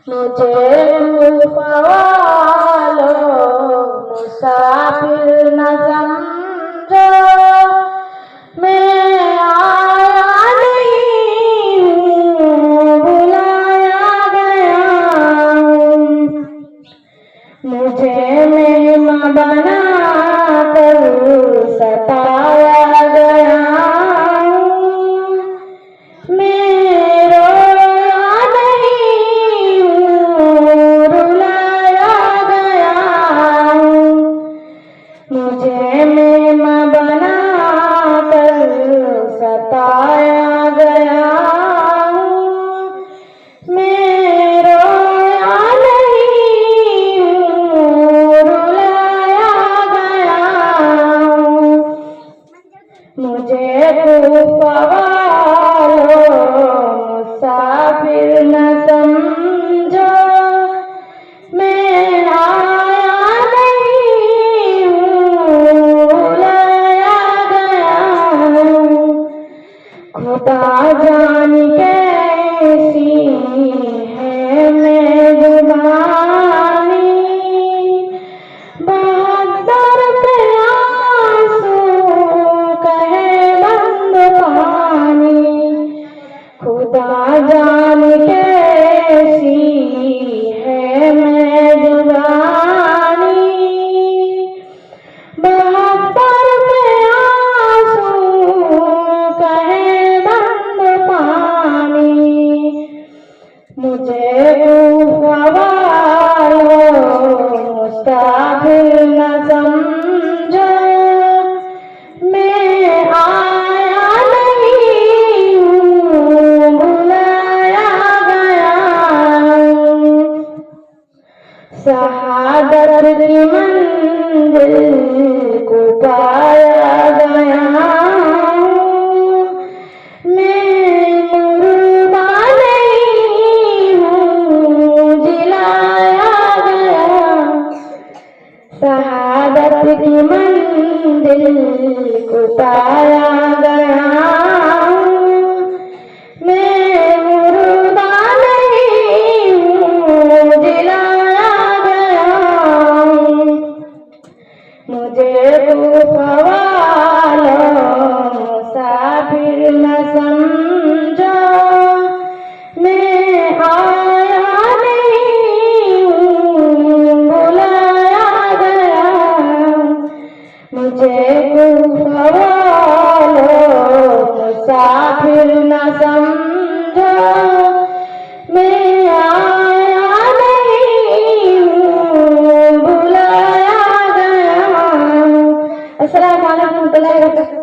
मुझे लो मुसाफिर न समझो, मैं आया नहीं हूँ, बुलाया गया हूँ। मुझे मेहमान बना कर सताया गया हूँ, मैं रोया नहीं हूँ, रुलाया गया हूँ। मुझे मेहमान बना कर सताया गया हूँ, मैं रोया नहीं हूँ, रुलाया गया हूँ। मुझे लो मुसाफिर न समझो, मैं आया नहीं हूँ, बुलाया गया हूँ। खुदा जान कैसी है मैं जुबानी, बहादुर पे आंसू कहे बंद पानी। खुदा जान कैसी है मैं जुबानी, बहादुर पे आंसू कहे बंद पानी। मुझे लो मुसाफिर न समझो, मैं आया नहीं हूँ, बुलाया गया हूँ। शहादत की मंजिल को पाया गया हूँ, मैं मुर्दा नहीं हूँ, जिलाया गया। शहादत की मंजिल को पाया गया हूँ, मैं मुर्दा नहीं हूँ, जिलाया गया हूँ। मुझे लो मुसाफिर न समझो, मैं आया नहीं हूँ, बुलाया गया। मुझे लो मुसाफिर न समझो, मैं आया नहीं हूँ, बुलाया गया। अस्सलाम वालेकुम।